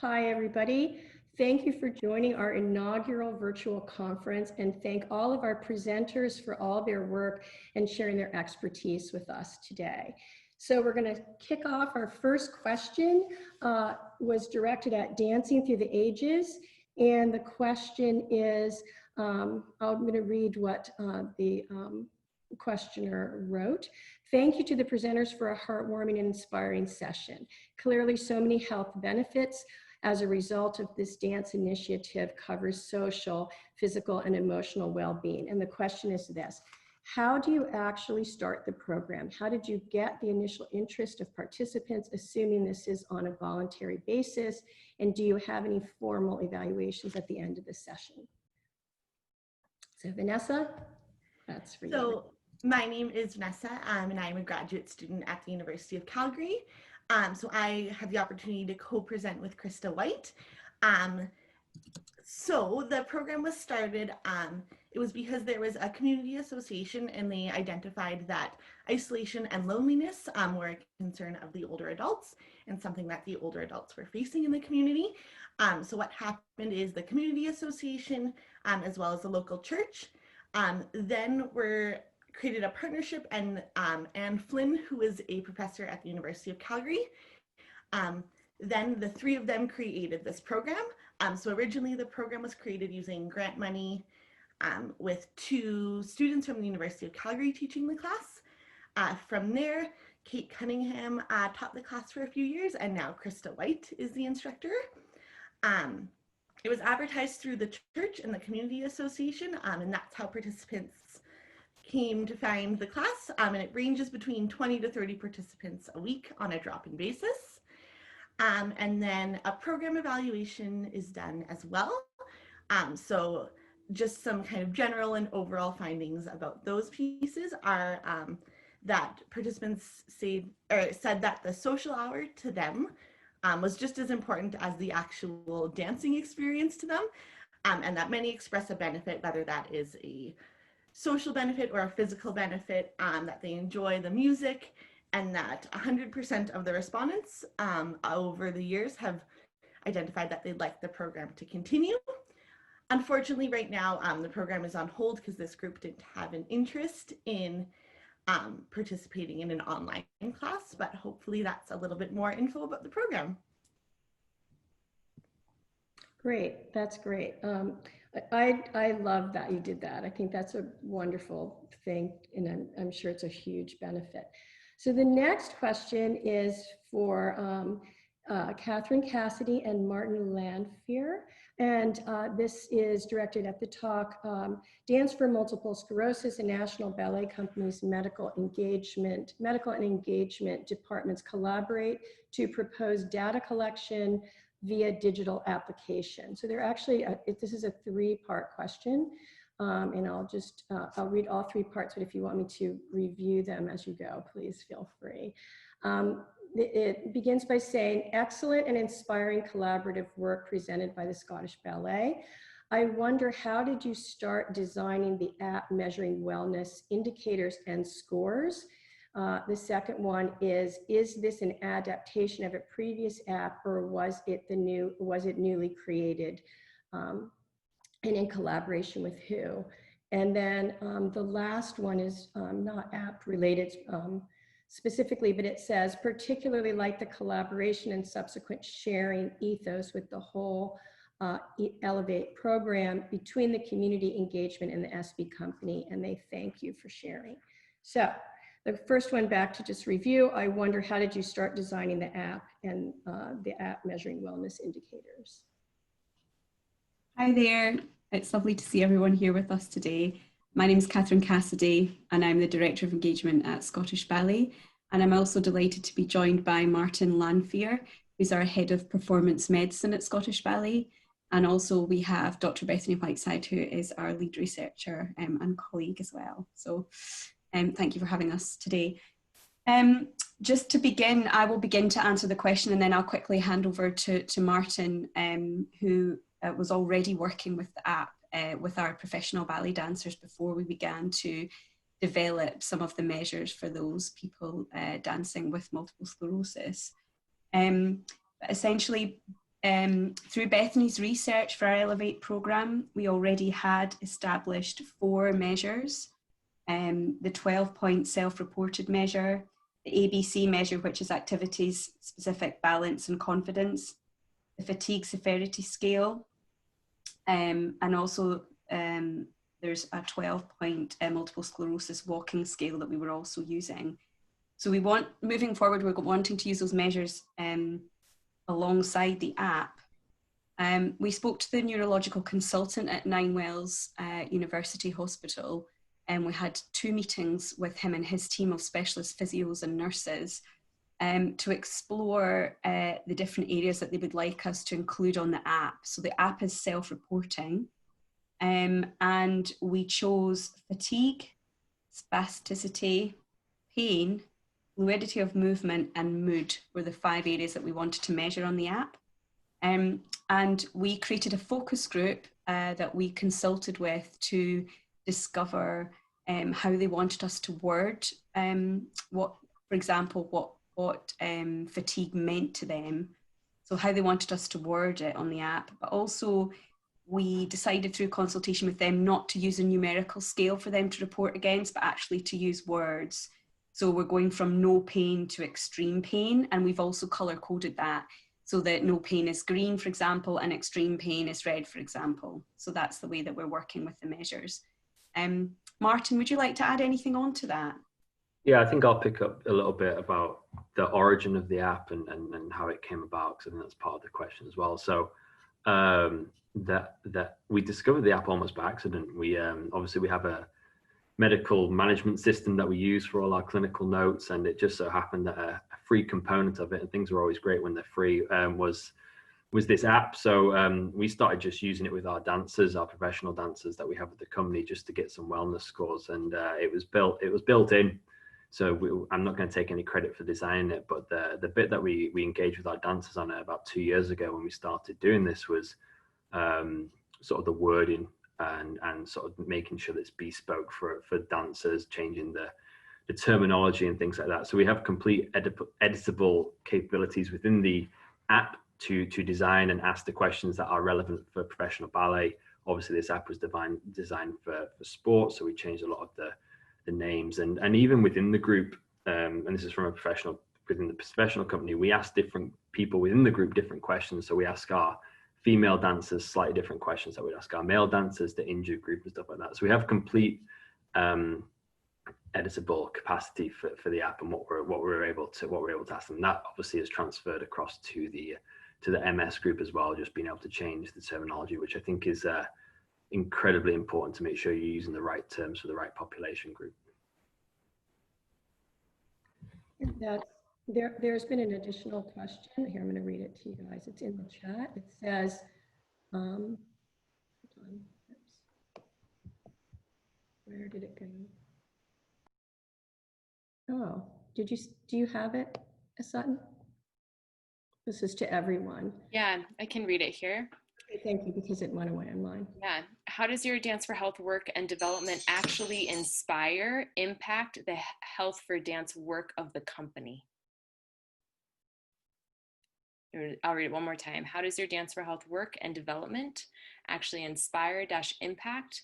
Hi, everybody. Thank you for joining our inaugural virtual conference, and thank all of our presenters for all their work and sharing their expertise with us today. So we're going to kick off. Our first question was directed at Dancing Through the Ages, and the question is, I'm going to read what the questioner wrote. Thank you to the presenters for a heartwarming and inspiring session. Clearly, so many health benefits as a result of this dance initiative covers social, physical, and emotional well-being. And the question is this: how do you actually start the program? How did you get the initial interest of participants, assuming this is on a voluntary basis? And do you have any formal evaluations at the end of the session? So Vanessa, that's for you. So my name is Vanessa, and I'm a graduate student at the University of Calgary. So I had the opportunity to co-present with Krista White. So the program was started, it was because there was a community association and they identified that isolation and loneliness were a concern of the older adults and something that the older adults were facing in the community. So what happened is the community association, as well as the local church, then created a partnership, and Anne Flynn, who is a professor at the University of Calgary, then the three of them created this program. So originally the program was created using grant money with 2 students from the University of Calgary teaching the class. From there, Kate Cunningham taught the class for a few years, and now Krista White is the instructor. It was advertised through the church and the community association, and that's how participants came to find the class, and it ranges between 20 to 30 participants a week on a drop-in basis. And then a program evaluation is done as well. So just some kind of general and overall findings about those pieces are that participants said that the social hour to them was just as important as the actual dancing experience to them, and that many express a benefit, whether that is a social benefit or a physical benefit, that they enjoy the music, and that 100% of the respondents over the years have identified that they'd like the program to continue. Unfortunately, right now, the program is on hold because this group didn't have an interest in participating in an online class, but hopefully that's a little bit more info about the program. Great, that's great. I love that you did that. I think that's a wonderful thing, and I'm sure it's a huge benefit. So the next question is for Catherine Cassidy and Martin Lanfear, and this is directed at the talk, Dance for Multiple Sclerosis and National Ballet Company's medical and engagement departments collaborate to propose data collection via digital application. So they're actually, this is a 3-part question, and I'll read all 3 parts, but if you want me to review them as you go, please feel free. It begins by saying, excellent and inspiring collaborative work presented by the Scottish Ballet. I wonder, how did you start designing the app measuring wellness indicators and scores? The second one is this an adaptation of a previous app, or was it newly created, and in collaboration with who? And then the last one is not app related specifically, but it says, particularly like the collaboration and subsequent sharing ethos with the whole Elevate program between the community engagement and the SB company, and they thank you for sharing. So the first one, back to just review, I wonder, how did you start designing the app and the app measuring wellness indicators? Hi there, it's lovely to see everyone here with us today. My name is Catherine Cassidy, and I'm the Director of Engagement at Scottish Ballet. And I'm also delighted to be joined by Martin Lanfear, who's our Head of Performance Medicine at Scottish Ballet. And also we have Dr. Bethany Whiteside, who is our lead researcher and colleague as well. So thank you for having us today. Just to begin, I will begin to answer the question, and then I'll quickly hand over to Martin, who was already working with the app with our professional ballet dancers before we began to develop some of the measures for those people dancing with multiple sclerosis. Essentially, through Bethany's research for our Elevate programme, we already had established 4 measures. The 12-point self-reported measure, the ABC measure, which is activities specific, balance and confidence, the fatigue severity scale, and also there's a 12-point multiple sclerosis walking scale that we were also using. So moving forward, we're wanting to use those measures alongside the app. We spoke to the neurological consultant at Ninewells University Hospital, and we had 2 meetings with him and his team of specialist physios and nurses to explore the different areas that they would like us to include on the app. So the app is self-reporting, and we chose fatigue, spasticity, pain, fluidity of movement and mood were the 5 areas that we wanted to measure on the app. And we created a focus group that we consulted with to discover how they wanted us to word what, for example, what fatigue meant to them. So how they wanted us to word it on the app, but also we decided through consultation with them not to use a numerical scale for them to report against, but actually to use words. So we're going from no pain to extreme pain, and we've also color coded that so that no pain is green, for example, and extreme pain is red, for example. So that's the way that we're working with the measures. Martin, would you like to add anything on to that? Yeah, I think I'll pick up a little bit about the origin of the app and how it came about, because I think that's part of the question as well. So that we discovered the app almost by accident. We obviously we have a medical management system that we use for all our clinical notes, and it just so happened that a free component of it, and things are always great when they're free, was this app. So we started just using it with our dancers, our professional dancers that we have at the company, just to get some wellness scores, and it was built in. So I'm not going to take any credit for designing it, but the bit that we engaged with our dancers on it about 2 years ago when we started doing this was sort of the wording and sort of making sure that it's bespoke for dancers, changing the terminology and things like that. So we have complete editable capabilities within the app to design and ask the questions that are relevant for professional ballet. Obviously this app was designed for sport, so we changed a lot of the names, and even within the group, and this is from within the professional company, we ask different people within the group different questions. So we ask our female dancers slightly different questions that we'd ask our male dancers, the injured group and stuff like that. So we have complete editable capacity for the app and what we're able to ask them. That obviously is transferred across to the MS group as well, just being able to change the terminology, which I think is incredibly important to make sure you're using the right terms for the right population group. There's been an additional question here. I'm going to read it to you guys. It's in the chat. It says, hold on. Oops. Where did it go? Oh, do you have it, Sutton? This is to everyone. Yeah, I can read it here. Okay, thank you, because it went away on mine. Yeah. How does your Dance for Health work and development actually inspire, impact the Health for Dance work of the company? I'll read it one more time. How does your Dance for Health work and development actually inspire / impact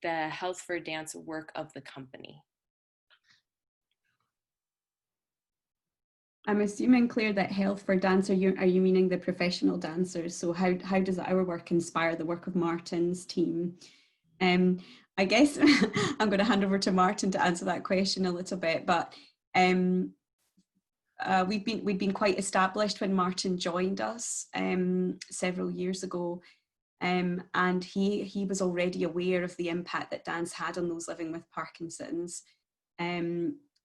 the Health for Dance work of the company? I'm assuming, Claire, that Health for Dance, are you meaning the professional dancers? So how does our work inspire the work of Martin's team? I guess I'm going to hand over to Martin to answer that question a little bit, but we'd been quite established when Martin joined us several years ago, and he was already aware of the impact that dance had on those living with Parkinson's.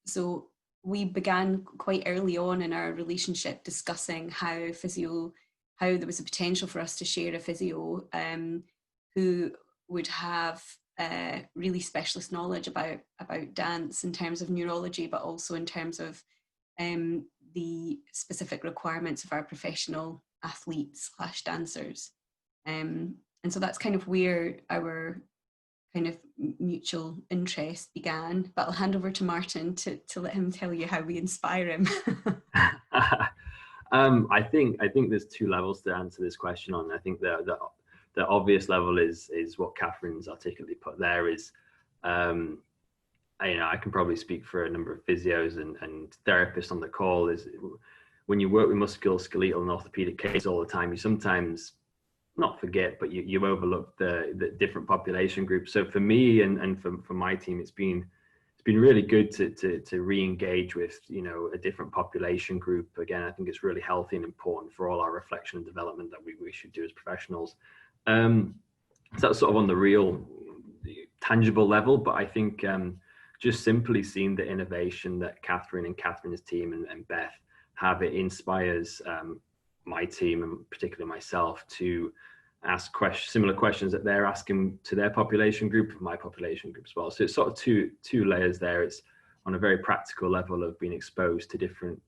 So we began quite early on in our relationship discussing how there was a potential for us to share a physio who would have really specialist knowledge about dance in terms of neurology, but also in terms of the specific requirements of our professional athletes / dancers. And so that's kind of where our kind of mutual interest began, but I'll hand over to Martin to let him tell you how we inspire him. I think there's two levels to answer this question on. I think the obvious level is what Catherine's articulately put there is, I can probably speak for a number of physios and therapists on the call, is when you work with musculoskeletal and orthopedic cases all the time, you sometimes not forget, but you overlook the different population groups. So for me and for my team, it's been really good to re-engage with, a different population group. Again, I think it's really healthy and important for all our reflection and development that we should do as professionals. So that's sort of on the real tangible level, but I think just simply seeing the innovation that Catherine and Catherine's team and Beth have, it inspires my team and particularly myself to ask similar questions that they're asking to their population group, my population group as well. So it's sort of two layers there. It's on a very practical level of being exposed to different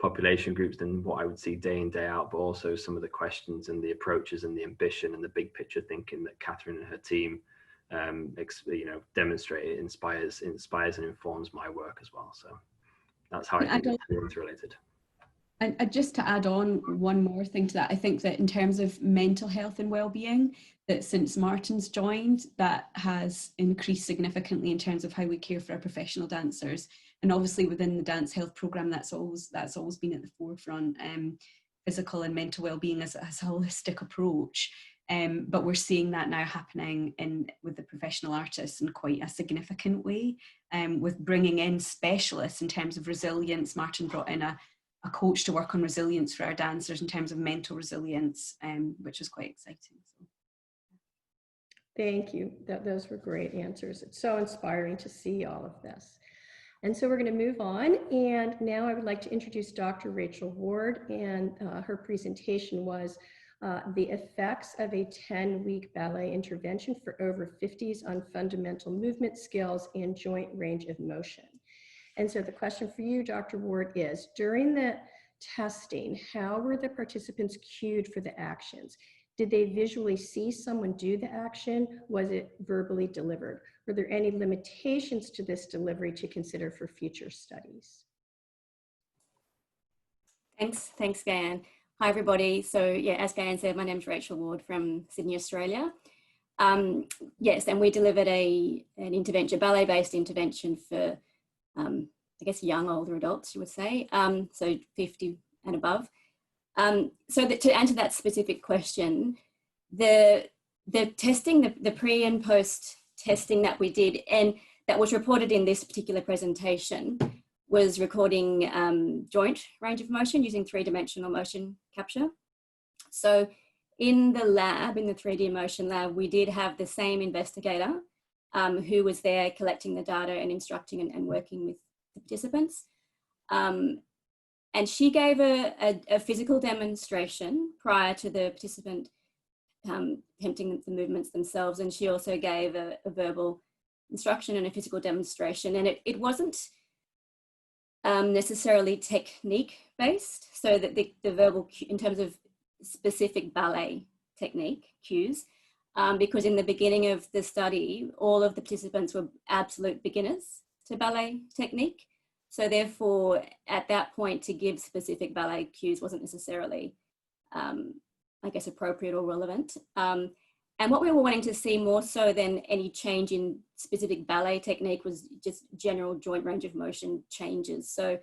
population groups than what I would see day in, day out, but also some of the questions and the approaches and the ambition and the big picture thinking that Catherine and her team demonstrate. It inspires and informs my work as well. So that's how I think it's related. And just to add on one more thing to that, I think that in terms of mental health and well-being, that since Martin's joined, that has increased significantly in terms of how we care for our professional dancers. And obviously within the dance health program, that's always been at the forefront. Physical and mental well-being as a holistic approach. But we're seeing that now happening with the professional artists in quite a significant way, with bringing in specialists in terms of resilience. Martin brought in a coach to work on resilience for our dancers in terms of mental resilience, which is quite exciting. So. Thank you. Those were great answers. It's so inspiring to see all of this. And so we're going to move on. And now I would like to introduce Dr. Rachel Ward, and her presentation was the effects of a 10-week ballet intervention for over 50s on fundamental movement skills and joint range of motion. And so the question for you, Dr. Ward, is during the testing, how were the participants cued for the actions? Did they visually see someone do the action? Was it verbally delivered? Were there any limitations to this delivery to consider for future studies? Thanks, Gayanne. Hi, everybody. So yeah, as Gayanne said, my name is Rachel Ward from Sydney, Australia. Yes, and we delivered an intervention, ballet-based intervention for I guess young older adults, you would say, so 50 and above. So to answer that specific question, the testing, the pre and post testing that we did, and that was reported in this particular presentation, was recording joint range of motion using 3-dimensional motion capture. So in the lab, in the 3D motion lab, we did have the same investigator who was there collecting the data and instructing and working with the participants. And she gave a physical demonstration prior to the participant attempting the movements themselves. And she also gave a verbal instruction and a physical demonstration. And it wasn't necessarily technique based, so that the verbal, in terms of specific ballet technique cues, because in the beginning of the study, all of the participants were absolute beginners to ballet technique. So therefore, at that point, to give specific ballet cues wasn't necessarily, I guess, appropriate or relevant. And what we were wanting to see more so than any change in specific ballet technique was just general joint range of motion changes. So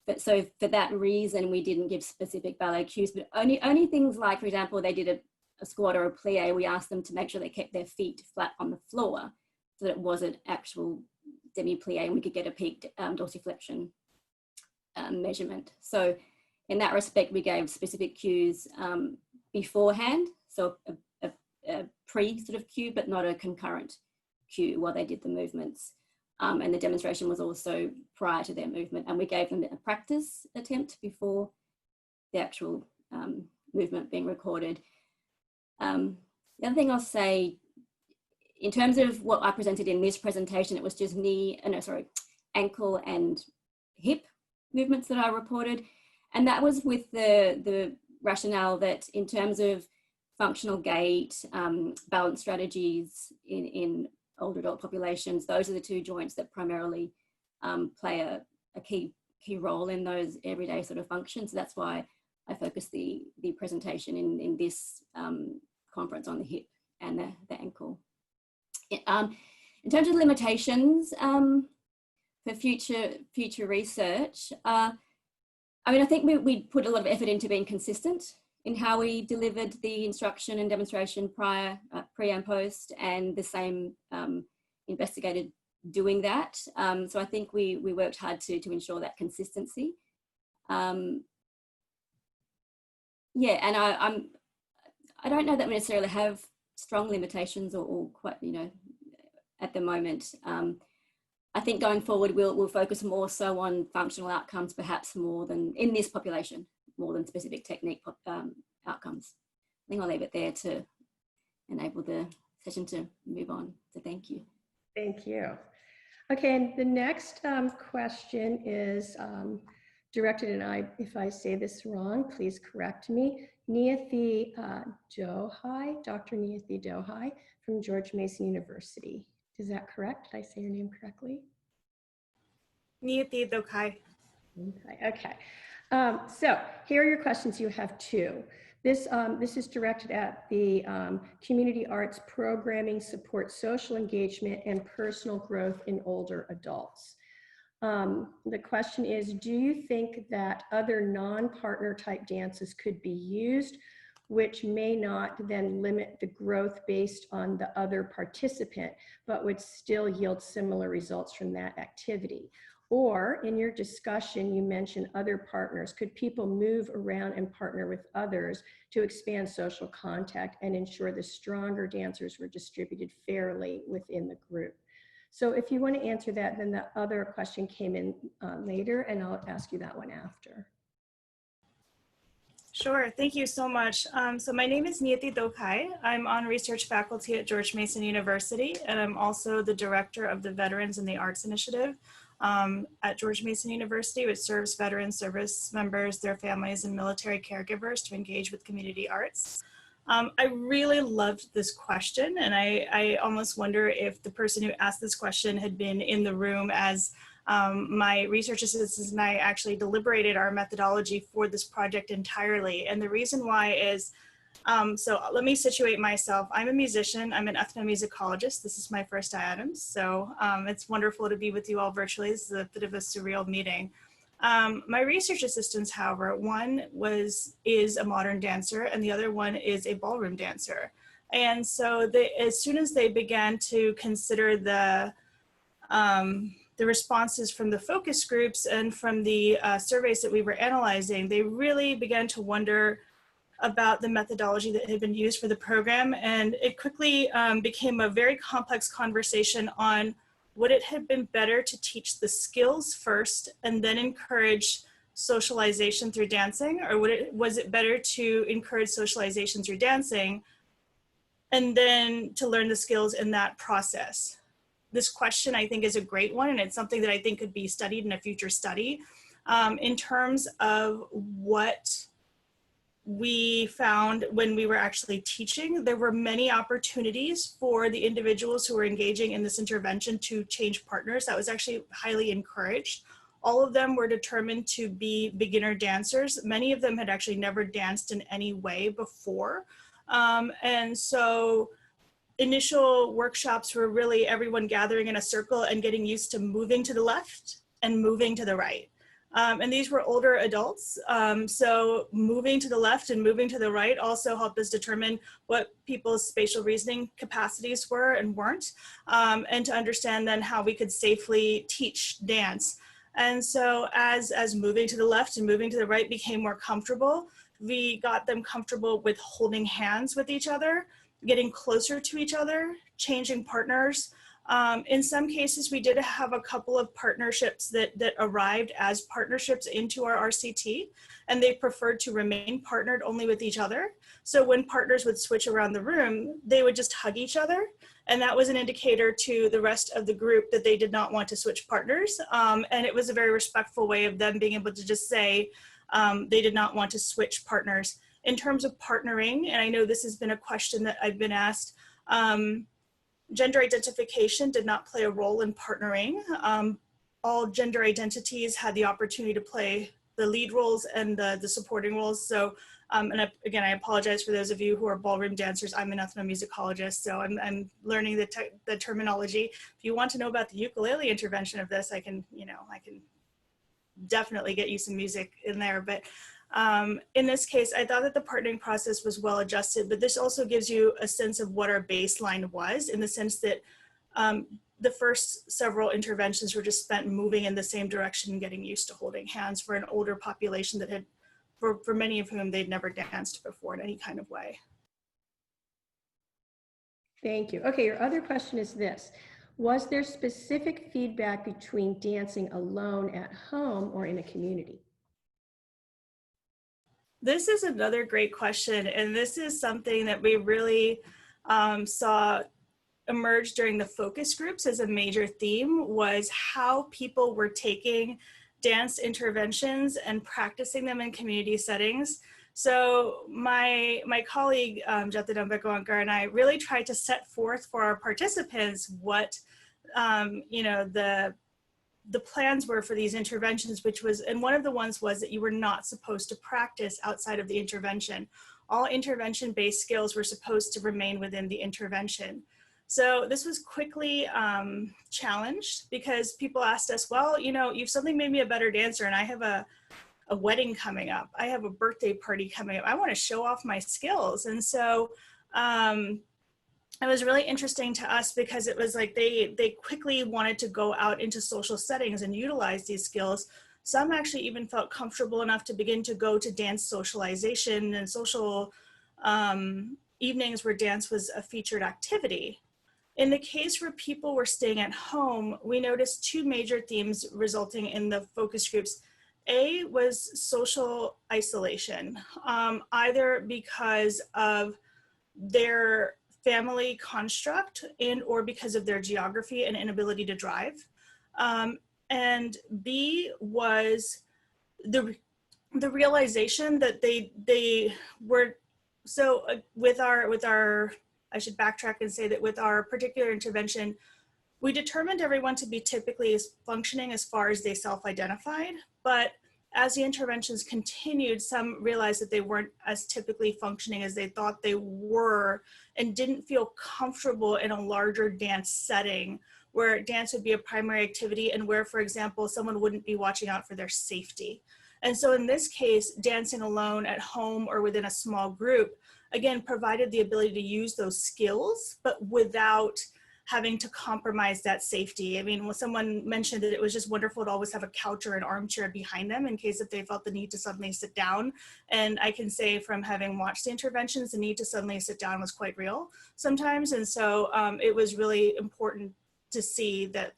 for that reason, we didn't give specific ballet cues, but only things like, for example, they did a squat or a plie, we asked them to make sure they kept their feet flat on the floor so that it was an actual demi-plie and we could get a peaked dorsiflexion measurement. So in that respect, we gave specific cues beforehand, so a pre sort of cue, but not a concurrent cue while they did the movements. And the demonstration was also prior to their movement, and we gave them a practice attempt before the actual movement being recorded. The other thing I'll say, in terms of what I presented in this presentation, it was just ankle and hip movements that I reported. And that was with the rationale that in terms of functional gait, balance strategies in older adult populations, those are the two joints that primarily play a key role in those everyday sort of functions. So that's why I focused the presentation in this conference on the hip and the ankle. In terms of limitations for future research, I mean, I think we put a lot of effort into being consistent in how we delivered the instruction and demonstration prior, pre and post, and the same investigator doing that. So I think we worked hard to ensure that consistency. Yeah, and I don't know that we necessarily have strong limitations or quite, you know, at the moment. I think going forward, we'll focus more so on functional outcomes, perhaps more than in this population, more than specific technique outcomes. I think I'll leave it there to enable the session to move on. So thank you. Thank you. Okay, and the next question is directed, and if I say this wrong, please correct me. Niyathi Dohai, Dr. Niyathi Dohai from George Mason University. Is that correct? Did I say your name correctly? Niyathi Dohai. Okay. So here are your questions. You have two. This is directed at the community arts programming, support social engagement, and personal growth in older adults. The question is, do you think that other non-partner type dances could be used, which may not then limit the growth based on the other participant, but would still yield similar results from that activity? Or in your discussion, you mentioned other partners. Could people move around and partner with others to expand social contact and ensure the stronger dancers were distributed fairly within the group? So if you want to answer that, then the other question came in later, and I'll ask you that one after. Sure, thank you so much. So my name is Niyathi Dohai. I'm on research faculty at George Mason University, and I'm also the director of the Veterans in the Arts Initiative at George Mason University, which serves veteran service members, their families, and military caregivers to engage with community arts. I really loved this question, and I almost wonder if the person who asked this question had been in the room as my research assistants and I actually deliberated our methodology for this project entirely. And the reason why is, so let me situate myself. I'm a musician, I'm an ethnomusicologist. This is my first IADMS, so it's wonderful to be with you all virtually. This is a bit of a surreal meeting. My research assistants, however, one is a modern dancer and the other one is a ballroom dancer. And so as soon as they began to consider the responses from the focus groups and from the surveys that we were analyzing, they really began to wonder about the methodology that had been used for the program. And it quickly became a very complex conversation on would it have been better to teach the skills first and then encourage socialization through dancing, or was it better to encourage socialization through dancing and then to learn the skills in that process? This question, I think, is a great one, and it's something that I think could be studied in a future study. In terms of what we found when we were actually teaching, there were many opportunities for the individuals who were engaging in this intervention to change partners. That was actually highly encouraged. All of them were determined to be beginner dancers. Many of them had actually never danced in any way before. And so initial workshops were really everyone gathering in a circle and getting used to moving to the left and moving to the right. And these were older adults. So moving to the left and moving to the right also helped us determine what people's spatial reasoning capacities were and weren't, and to understand then how we could safely teach dance. And so as moving to the left and moving to the right became more comfortable, we got them comfortable with holding hands with each other, getting closer to each other, changing partners. In some cases, we did have a couple of partnerships that arrived as partnerships into our RCT, and they preferred to remain partnered only with each other. So when partners would switch around the room, they would just hug each other. And that was an indicator to the rest of the group that they did not want to switch partners. And it was a very respectful way of them being able to just say they did not want to switch partners. In terms of partnering, and I know this has been a question that I've been asked, gender identification did not play a role in partnering. All gender identities had the opportunity to play lead roles and the supporting roles. So, again, I apologize for those of you who are ballroom dancers. I'm an ethnomusicologist, so I'm learning the terminology. If you want to know about the ukulele intervention of this, I can definitely get you some music in there. But in this case, I thought that the partnering process was well adjusted, but this also gives you a sense of what our baseline was, in the sense that the first several interventions were just spent moving in the same direction and getting used to holding hands for an older population that had, for many of whom they'd never danced before in any kind of way. Thank you. Okay, your other question is this. Was there specific feedback between dancing alone at home or in a community? This is another great question, and this is something that we really saw emerge during the focus groups as a major theme, was how people were taking dance interventions and practicing them in community settings. So my colleague, Jatid Ambekwankar, and I really tried to set forth for our participants what the plans were for these interventions, which was, and one of the ones was that you were not supposed to practice outside of the intervention. All intervention-based skills were supposed to remain within the intervention. So this was quickly challenged because people asked us, well, you've suddenly made me a better dancer, and I have a wedding coming up. I have a birthday party coming up. I want to show off my skills. And so it was really interesting to us because it was like they quickly wanted to go out into social settings and utilize these skills. Some actually even felt comfortable enough to begin to go to dance socialization and social evenings where dance was a featured activity. In the case where people were staying at home, we noticed two major themes resulting in the focus groups. A was social isolation, either because of their family construct and or because of their geography and inability to drive. And B was the realization that they were, so with our, I should backtrack and say that with our particular intervention, we determined everyone to be typically functioning as far as they self-identified, but as the interventions continued, some realized that they weren't as typically functioning as they thought they were and didn't feel comfortable in a larger dance setting where dance would be a primary activity and where, for example, someone wouldn't be watching out for their safety. And so in this case, dancing alone at home or within a small group, again, provided the ability to use those skills, but without having to compromise that safety. I mean, when someone mentioned that it was just wonderful to always have a couch or an armchair behind them in case if they felt the need to suddenly sit down. And I can say from having watched the interventions, the need to suddenly sit down was quite real sometimes. And so it was really important to see that,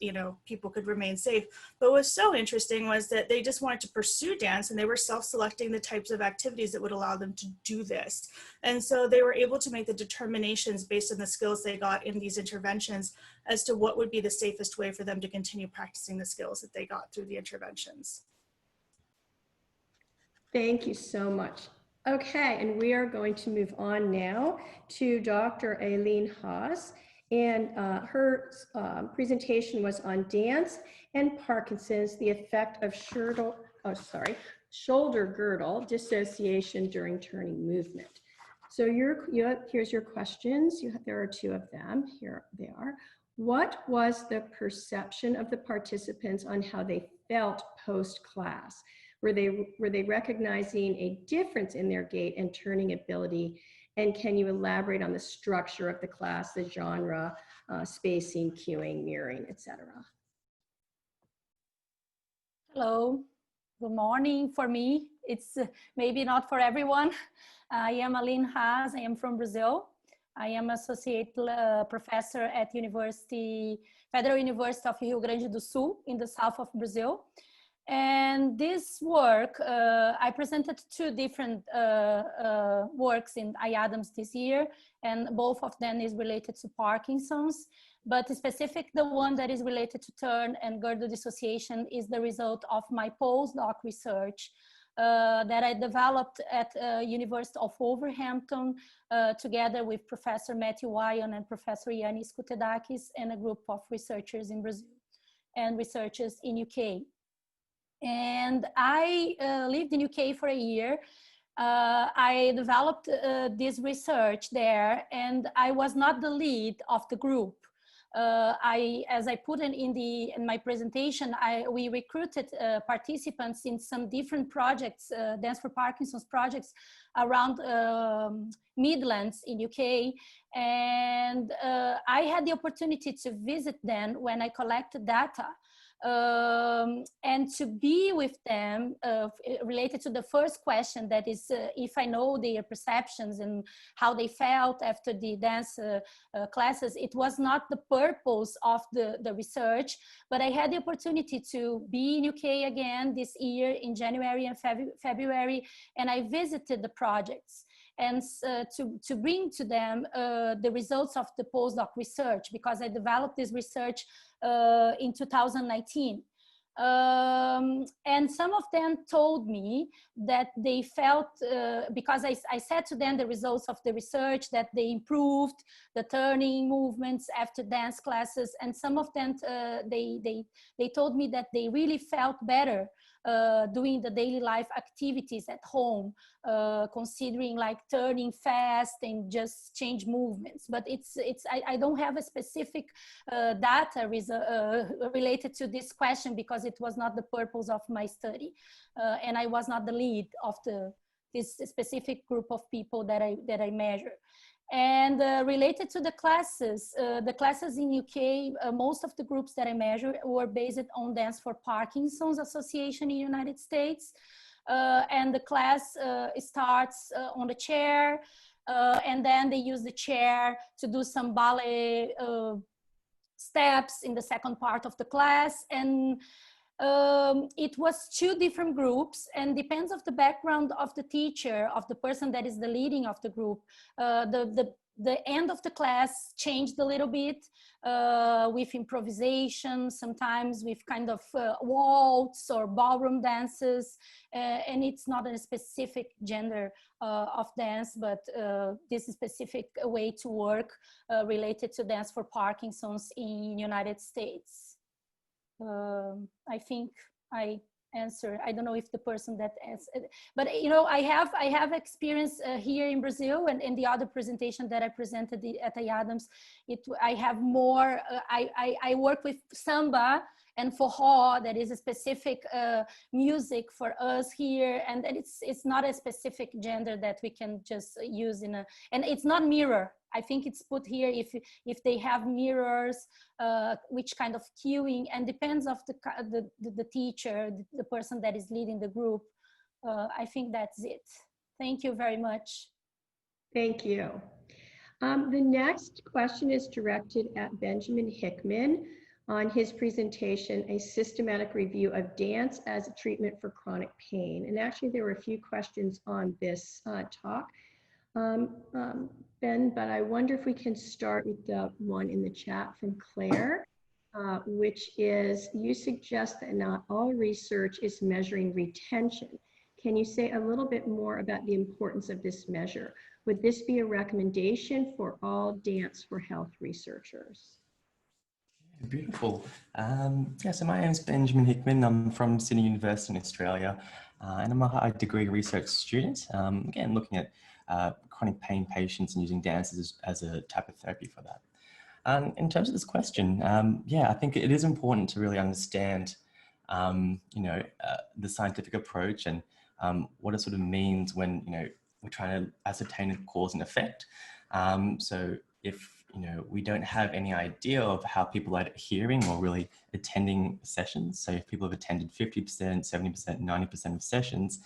people could remain safe. But what was so interesting was that they just wanted to pursue dance and they were self-selecting the types of activities that would allow them to do this. And so they were able to make the determinations based on the skills they got in these interventions as to what would be the safest way for them to continue practicing the skills that they got through the interventions. Thank you so much. Okay, and we are going to move on now to Dr. Aileen Haas. And her presentation was on dance and Parkinson's, the effect of shoulder girdle dissociation during turning movement. So here's your questions. There are two of them. Here they are. What was the perception of the participants on how they felt post-class? Were they recognizing a difference in their gait and turning ability? And can you elaborate on the structure of the class, the genre, spacing, cueing, mirroring, etc.? Hello, good morning. For me, it's maybe not for everyone. I am Aileen Haas, I am from Brazil. I am associate professor at Federal University of Rio Grande do Sul in the south of Brazil. And this work, I presented two different works in IADMS this year, and both of them is related to Parkinson's, but specific the one that is related to turn and girdle dissociation is the result of my postdoc research that I developed at University of Wolverhampton together with Professor Matthew Wyon and Professor Yannis Koutedakis and a group of researchers in Brazil and researchers in UK. And I lived in UK for a year. I developed this research there, and I was not the lead of the group. As I put in my presentation, we recruited participants in some different projects, Dance for Parkinson's projects around Midlands in UK. And I had the opportunity to visit them when I collected data. And to be with them related to the first question, that is if I know their perceptions and how they felt after the dance classes. It was not the purpose of the research, but I had the opportunity to be in UK again this year in January and February, and I visited the projects and to bring to them the results of the postdoc research, because I developed this research in 2019. And some of them told me that they felt, because I said to them the results of the research, that they improved the turning movements after dance classes. And some of them, they told me that they really felt better doing the daily life activities at home, considering like turning fast and just change movements. But I don't have a specific data related to this question, because it was not the purpose of my study, and I was not the lead of this specific group of people that I measure. And related to the classes in UK, most of the groups that I measured were based on Dance for Parkinson's Association in the United States. And the class starts on the chair, and then they use the chair to do some ballet steps in the second part of the class. And it was 2 different groups, and depends of the background of the teacher, of the person that is the leading of the group. The end of the class changed a little bit with improvisation, sometimes with kind of waltz or ballroom dances, and it's not a specific gender of dance, but this is specific way to work related to Dance for Parkinson's in United States. I think I answer. I don't know if the person that answered, but you know, I have experience here in Brazil, and in the other presentation that I presented at IADMS, I have more. I work with samba and forró, that is a specific music for us here, and it's not a specific gender that we can just use in a, and it's not mirror. I think it's put here if they have mirrors, which kind of cueing, and depends of the teacher, the person that is leading the group. I think that's it. Thank you very much. Thank you. The next question is directed at Benjamin Hickman on his presentation, A Systematic Review of Dance as a Treatment for Chronic Pain. And actually there were a few questions on this talk. Ben, but I wonder if we can start with the one in the chat from Claire, which is, you suggest that not all research is measuring retention. Can you say a little bit more about the importance of this measure? Would this be a recommendation for all Dance for Health researchers? Beautiful. Yeah, so my name is Benjamin Hickman. I'm from Sydney University in Australia, and I'm a high degree research student. Again, looking at chronic pain patients and using dance as a type of therapy for that. In terms of this question, yeah, I think it is important to really understand, the scientific approach and what it sort of means when, we're trying to ascertain a cause and effect. So if, we don't have any idea of how people are adhering or really attending sessions. So if people have attended 50%, 70%, 90% of sessions,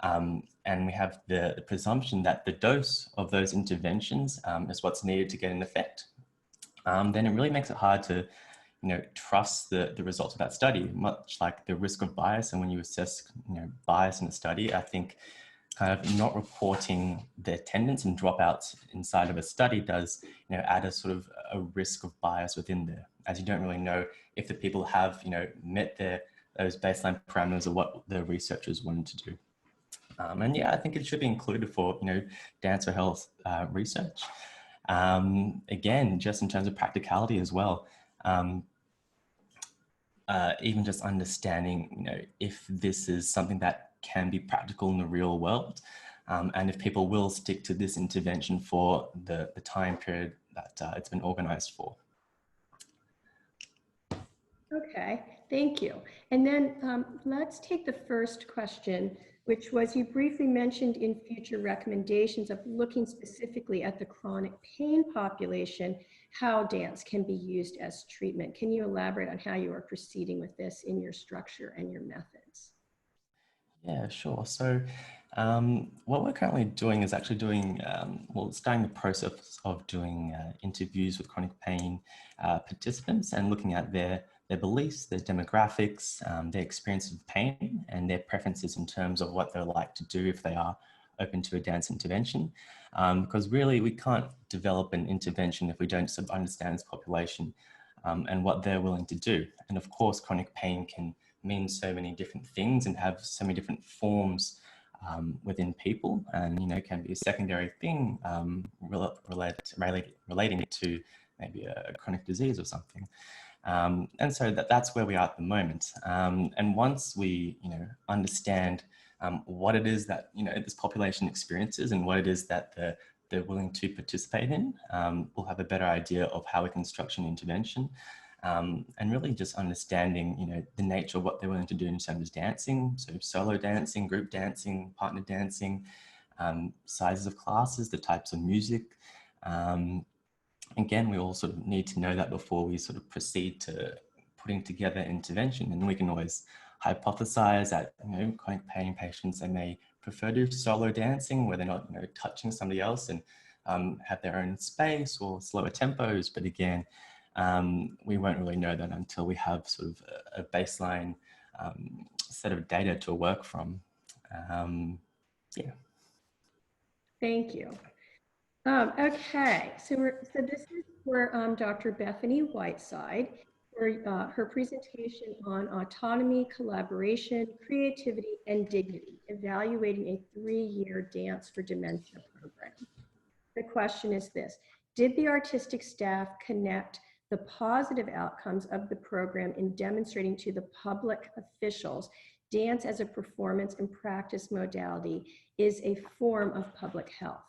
and we have the presumption that the dose of those interventions is what's needed to get an effect, then it really makes it hard to, trust the results of that study, much like the risk of bias. And when you assess, bias in a study, I think kind of not reporting the attendance and dropouts inside of a study does, add a sort of a risk of bias within there, as you don't really know if the people have, met those baseline parameters of what the researchers wanted to do. And yeah, I think it should be included for, Dance for Health research. Again, just in terms of practicality as well. even just understanding, you know, if this is something that can be practical in the real world, and if people will stick to this intervention for the time period that it's been organized for. Okay, thank you. And then let's take the first question, which was you briefly mentioned in future recommendations of looking specifically at the chronic pain population, how dance can be used as treatment. Can you elaborate on how you are proceeding with this in your structure and your methods? Yeah, sure. So what we're currently doing is actually doing, well, starting the process of doing interviews with chronic pain participants and looking at their beliefs, their demographics, their experience of pain, and their preferences in terms of what they're like to do if they are open to a dance intervention. Because really we can't develop an intervention if we don't sort of understand this population and what they're willing to do. And of course, chronic pain can mean so many different things and have so many different forms within people, and, you know, can be a secondary thing relating to maybe a chronic disease or something. And so that's where we are at the moment. And once we, you know, understand what it is that, you know, this population experiences and what it is that they're willing to participate in, we'll have a better idea of how we can structure an intervention. And really just understanding, you know, the nature of what they're willing to do in terms of dancing, so solo dancing, group dancing, partner dancing, sizes of classes, the types of music. Again, we all sort of need to know that before we sort of proceed to putting together intervention. And we can always hypothesize that, you know, chronic pain patients, they may prefer to do solo dancing where they're not, you know, touching somebody else and have their own space or slower tempos. But again, we won't really know that until we have sort of a baseline set of data to work from. Yeah. Thank you. Okay, so this is for Dr. Bethany Whiteside for her presentation on autonomy, collaboration, creativity, and dignity, evaluating a 3-year Dance for Dementia program. The question is this: did the artistic staff connect the positive outcomes of the program in demonstrating to the public officials dance as a performance and practice modality is a form of public health?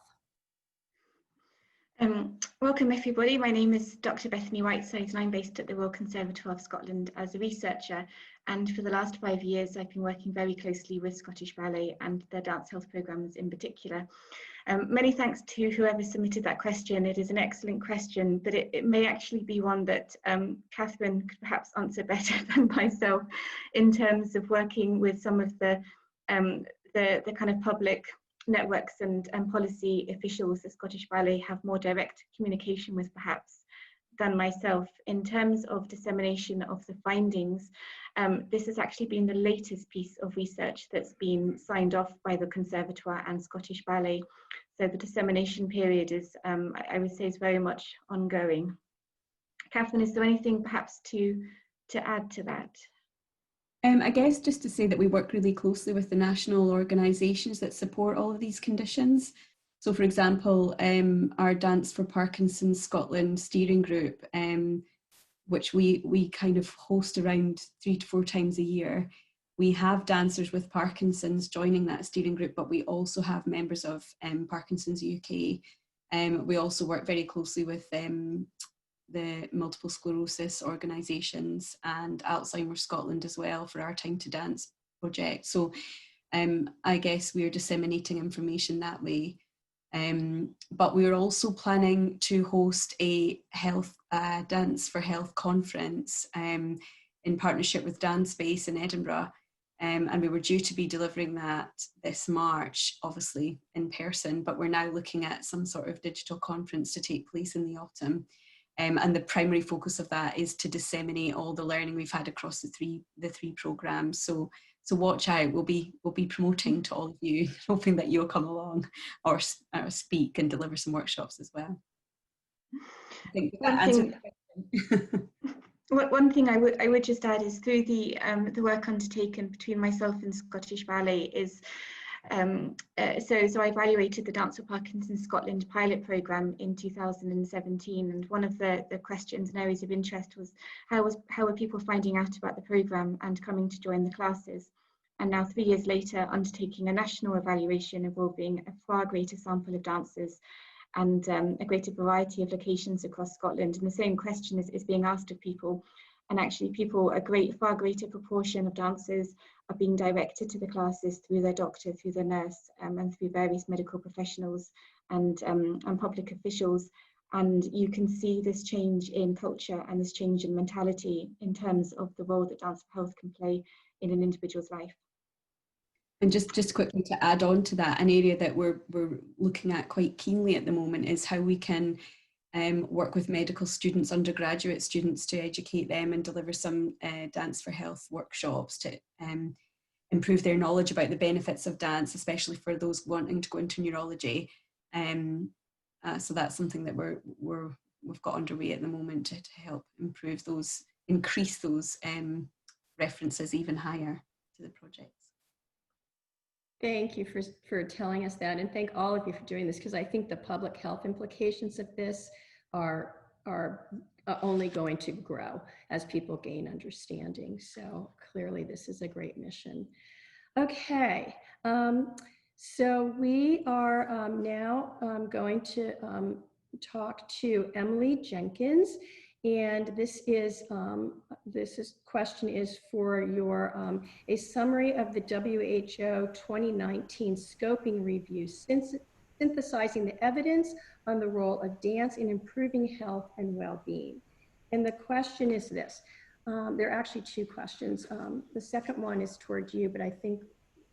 Welcome everybody, my name is Dr. Bethany Whiteside and I'm based at the Royal Conservatoire of Scotland as a researcher, and for the last 5 years I've been working very closely with Scottish Ballet and their dance health programmes in particular. Many thanks to whoever submitted that question. It is an excellent question, but it may actually be one that Catherine could perhaps answer better than myself in terms of working with some of the kind of public networks and policy officials that Scottish Ballet have more direct communication with perhaps than myself. In terms of dissemination of the findings, this has actually been the latest piece of research that's been signed off by the Conservatoire and Scottish Ballet. So the dissemination period is, I would say, is very much ongoing. Catherine, is there anything perhaps to add to that? I guess just to say that we work really closely with the national organisations that support all of these conditions. So for example, our Dance for Parkinson's Scotland steering group, which we kind of host around 3 to 4 times a year. We have dancers with Parkinson's joining that steering group, but we also have members of Parkinson's UK. We also work very closely with the multiple sclerosis organisations and Alzheimer's Scotland as well for our Time to Dance project. So I guess we're disseminating information that way. But we're also planning to host a health Dance for Health conference in partnership with Dance Space in Edinburgh. And we were due to be delivering that this March, obviously in person, but we're now looking at some sort of digital conference to take place in the autumn. And the primary focus of that is to disseminate all the learning we've had across the three programs. So watch out. We'll be promoting to all of you, hoping that you'll come along or speak and deliver some workshops as well. I think that answered the question. One thing I would just add is through the work undertaken between myself and Scottish Ballet is So I evaluated the Dance for Parkinson's Scotland pilot programme in 2017, and one of the questions and areas of interest was how were people finding out about the programme and coming to join the classes. And now 3 years later, undertaking a national evaluation involving a far greater sample of dancers and a greater variety of locations across Scotland. And the same question is being asked of people. And actually far greater proportion of dancers are being directed to the classes through their doctor, through their nurse, and through various medical professionals and public officials. And you can see this change in culture and this change in mentality in terms of the role that dance for health can play in an individual's life. And just quickly to add on to that, an area that we're looking at quite keenly at the moment is how we can work with medical students, undergraduate students, to educate them and deliver some Dance for Health workshops to improve their knowledge about the benefits of dance, especially for those wanting to go into neurology. So that's something that we've got underway at the moment to help increase those references even higher to the projects. Thank you for telling us that, and thank all of you for doing this, because I think the public health implications of this are only going to grow as people gain understanding. So clearly this is a great mission. Okay, so we are now going to talk to Emily Jenkins, and this question is for your a summary of the WHO 2019 scoping review, synthesizing the evidence on the role of dance in improving health and well-being. And the question is this. There are actually two questions. The second one is toward you, but I think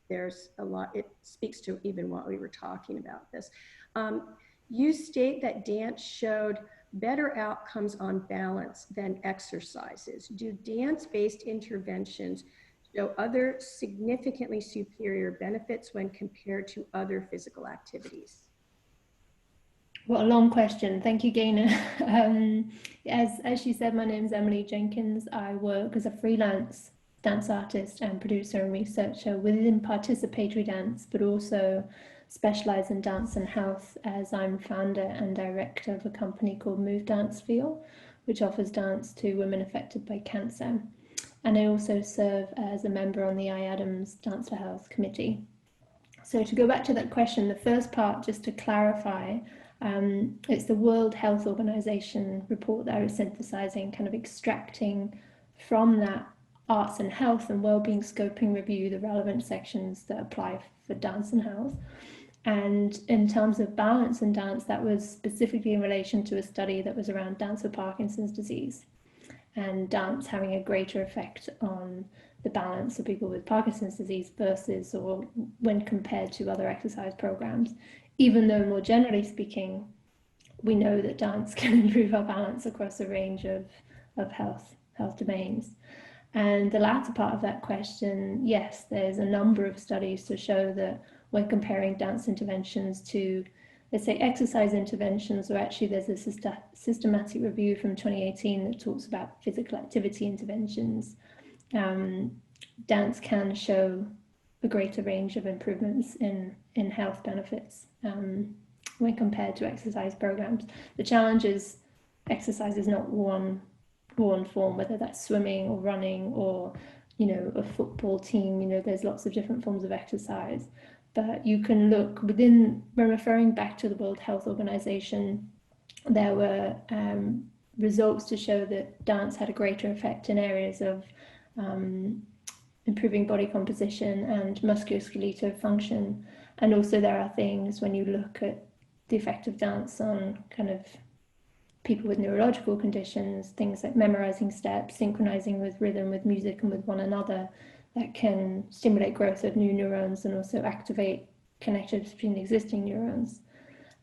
there's a lot, it speaks to even what we were talking about this. You state that dance showed better outcomes on balance than exercises. Do dance-based interventions show other significantly superior benefits when compared to other physical activities? What a long question. Thank you, Gayanne. As she said, my name is Emily Jenkins. I work as a freelance dance artist and producer and researcher within participatory dance, but also specialize in dance and health, as I'm founder and director of a company called Move Dance Feel, which offers dance to women affected by cancer. And I also serve as a member on the IADMS Dance for Health Committee. So to go back to that question, the first part, just to clarify, it's the World Health Organization report that I was synthesizing, kind of extracting from that arts and health and wellbeing scoping review the relevant sections that apply for dance and health. And in terms of balance in dance, that was specifically in relation to a study that was around dance for Parkinson's disease and dance having a greater effect on the balance of people with Parkinson's disease versus or when compared to other exercise programs, even though more generally speaking, we know that dance can improve our balance across a range of health domains. And the latter part of that question, yes, there's a number of studies to show that when comparing dance interventions to, let's say, exercise interventions, or actually there's a systematic review from 2018 that talks about physical activity interventions, dance can show a greater range of improvements in health benefits when compared to exercise programs. The challenge is exercise is not one form, whether that's swimming or running or, you know, a football team. You know, there's lots of different forms of exercise. But you can look within, when referring back to the World Health Organization, there were results to show that dance had a greater effect in areas of improving body composition and musculoskeletal function. And also there are things when you look at the effect of dance on kind of people with neurological conditions, things like memorizing steps, synchronizing with rhythm, with music and with one another, that can stimulate growth of new neurons and also activate connections between existing neurons.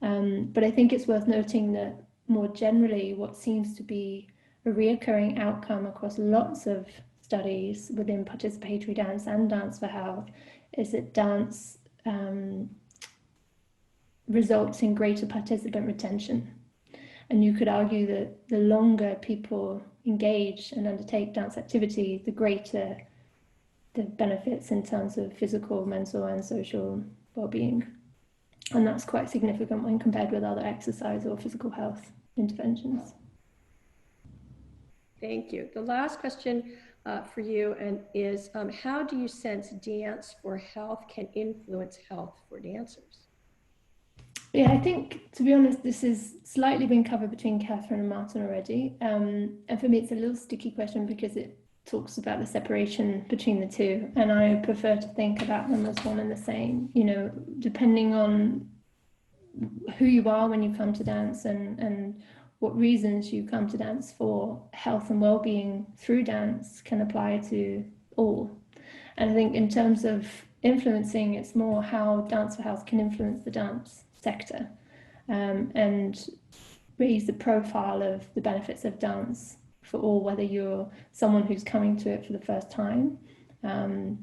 But I think it's worth noting that more generally, what seems to be a reoccurring outcome across lots of studies within participatory dance and dance for health is that dance results in greater participant retention. And you could argue that the longer people engage and undertake dance activity, the greater the benefits in terms of physical, mental, and social well-being. And that's quite significant when compared with other exercise or physical health interventions. Thank you. The last question for you is how do you sense dance for health can influence health for dancers? Yeah, I think, to be honest, this has slightly been covered between Catherine and Martin already. And for me, it's a little sticky question because it talks about the separation between the two. And I prefer to think about them as one and the same, you know, depending on who you are when you come to dance and what reasons you come to dance for, health and well-being through dance can apply to all. And I think in terms of influencing, it's more how Dance for Health can influence the dance sector and raise the profile of the benefits of dance for all, whether you're someone who's coming to it for the first time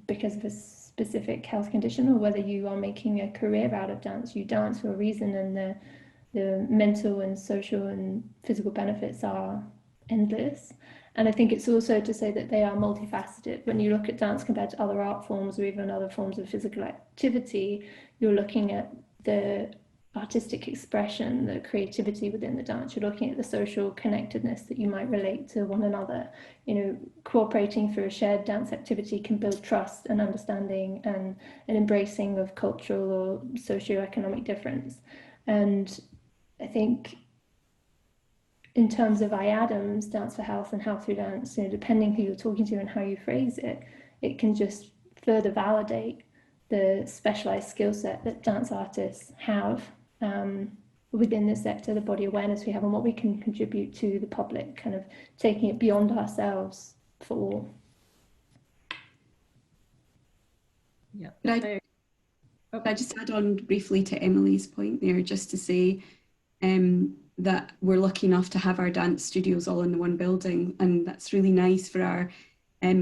because of a specific health condition, or whether you are making a career out of dance. You dance for a reason, and the mental and social and physical benefits are endless. And I think it's also to say that they are multifaceted. When you look at dance compared to other art forms or even other forms of physical activity, you're looking at the artistic expression, the creativity within the dance. You're looking at the social connectedness that you might relate to one another. You know, cooperating through a shared dance activity can build trust and understanding and an embracing of cultural or socioeconomic difference. And I think in terms of IADMS, Dance for Health and Health Through Dance, you know, depending who you're talking to and how you phrase it, it can just further validate the specialized skill set that dance artists have within this sector, the body awareness we have, and what we can contribute to the public, kind of taking it beyond ourselves for all. Yeah. Could I just add on briefly to Emily's point there, just to say that we're lucky enough to have our dance studios all in the one building, and that's really nice for our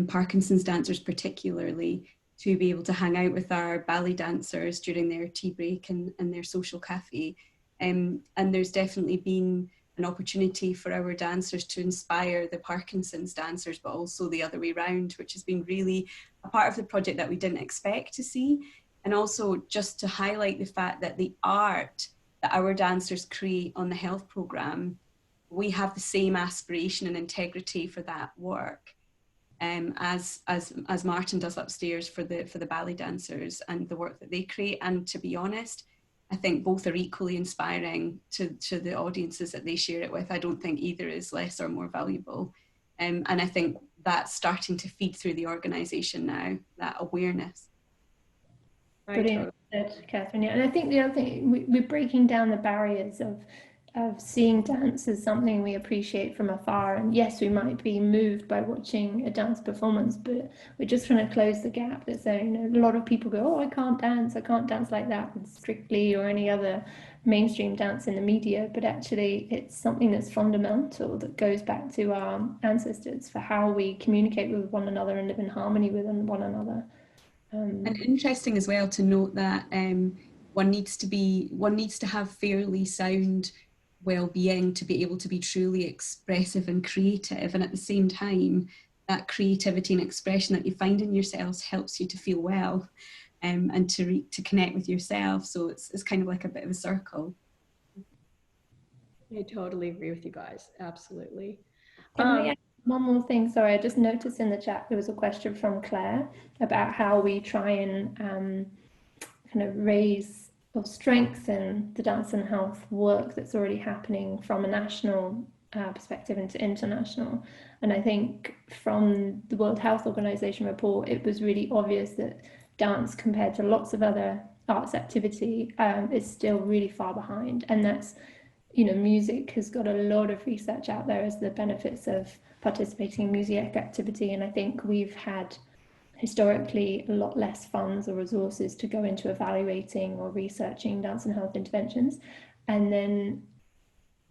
Parkinson's dancers particularly, to be able to hang out with our ballet dancers during their tea break and their social cafe. And there's definitely been an opportunity for our dancers to inspire the Parkinson's dancers, but also the other way around, which has been really a part of the project that we didn't expect to see. And also just to highlight the fact that the art that our dancers create on the health programme, we have the same aspiration and integrity for that work as Martin does upstairs for the ballet dancers and the work that they create. And to be honest, I think both are equally inspiring to the audiences that they share it with. I don't think either is less or more valuable. And I think that's starting to feed through the organisation now, that awareness. Brilliant, Catherine. Yeah, and I think the other thing, we're breaking down the barriers of seeing dance as something we appreciate from afar. And yes, we might be moved by watching a dance performance, but we're just trying to close the gap. That saying, you know, a lot of people go, "Oh, I can't dance like that with Strictly or any other mainstream dance in the media." But actually, it's something that's fundamental, that goes back to our ancestors for how we communicate with one another and live in harmony with one another. And interesting as well to note that one needs to have fairly sound well-being to be able to be truly expressive and creative, and at the same time that creativity and expression that you find in yourselves helps you to feel well and to connect with yourself. So it's kind of like a bit of a circle. I totally agree with you guys, absolutely. Can I add one more thing? Sorry, I just noticed in the chat there was a question from Claire about how we try and kind of raise or strengthen the dance and health work that's already happening from a national perspective into international. And I think from the World Health Organization report, it was really obvious that dance, compared to lots of other arts activity, is still really far behind. And that's, you know, music has got a lot of research out there as the benefits of participating in music activity. And I think we've had historically a lot less funds or resources to go into evaluating or researching dance and health interventions. And then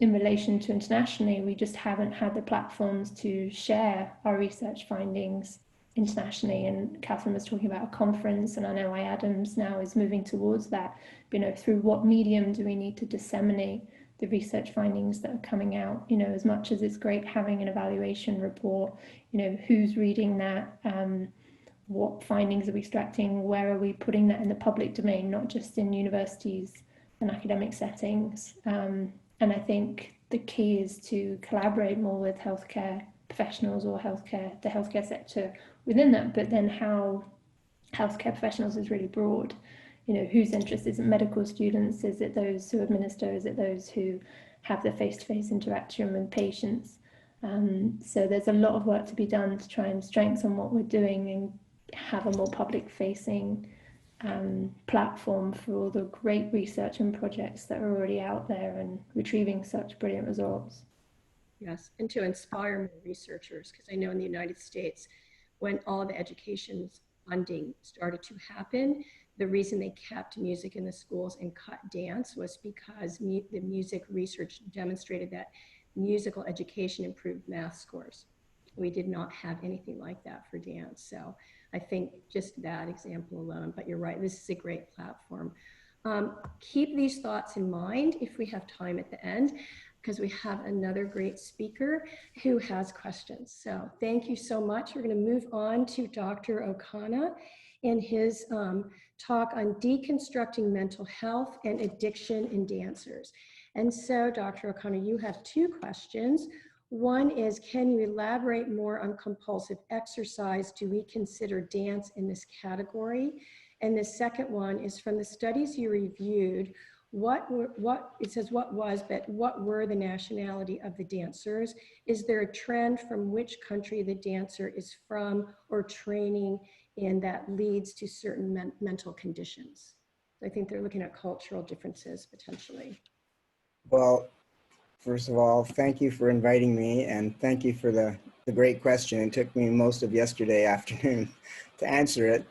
in relation to internationally, we just haven't had the platforms to share our research findings internationally. And Catherine was talking about a conference, and I know IADMS now is moving towards that. You know, through what medium do we need to disseminate the research findings that are coming out? You know, as much as it's great having an evaluation report, you know, who's reading that? what findings are we extracting, where are we putting that in the public domain, not just in universities and academic settings. And I think the key is to collaborate more with healthcare professionals or the healthcare sector within that, but then how healthcare professionals is really broad. You know, whose interest is it? Medical students? Is it those who administer? Is it those who have the face-to-face interaction with patients? So there's a lot of work to be done to try and strengthen what we're doing and have a more public-facing platform for all the great research and projects that are already out there and retrieving such brilliant results. Yes, and to inspire more researchers, because I know in the United States, when all the education funding started to happen, the reason they kept music in the schools and cut dance was because the music research demonstrated that musical education improved math scores. We did not have anything like that for dance. So I think just that example alone, but you're right, this is a great platform. Keep these thoughts in mind if we have time at the end, because we have another great speaker who has questions. So thank you so much. We're going to move on to Dr. Okana and his talk on deconstructing mental health and addiction in dancers. And so, Dr. Okana, you have two questions. One is, can you elaborate more on compulsive exercise? Do we consider dance in this category? And the second one is, from the studies you reviewed, what were the nationality of the dancers? Is there a trend from which country the dancer is from or training in that leads to certain mental conditions? I think they're looking at cultural differences potentially. Well, first of all, thank you for inviting me, and thank you for the great question. It took me most of yesterday afternoon to answer it.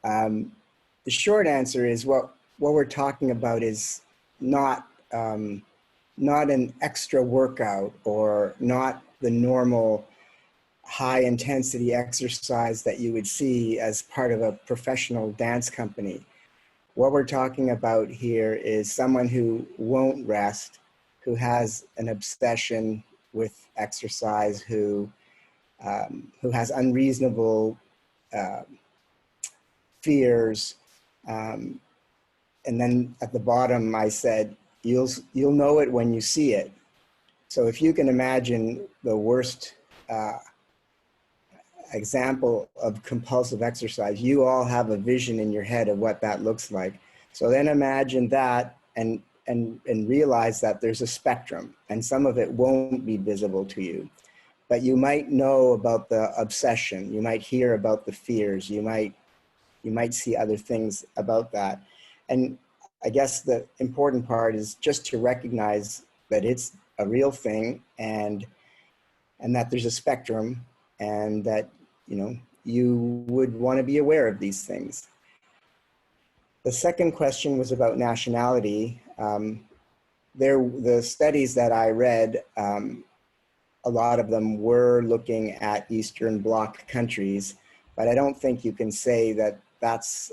The short answer is what we're talking about is not an extra workout or not the normal high intensity exercise that you would see as part of a professional dance company. What we're talking about here is someone who won't rest, who has an obsession with exercise, who has unreasonable fears. And then at the bottom, I said, you'll know it when you see it. So if you can imagine the worst example of compulsive exercise, you all have a vision in your head of what that looks like. So then imagine that and realize that there's a spectrum, and some of it won't be visible to you. But you might know about the obsession, you might hear about the fears, you might see other things about that. And I guess the important part is just to recognize that it's a real thing, and that there's a spectrum, and that, you know, you would want to be aware of these things. The second question was about nationality. The studies that I read, a lot of them were looking at Eastern Bloc countries, but I don't think you can say that that's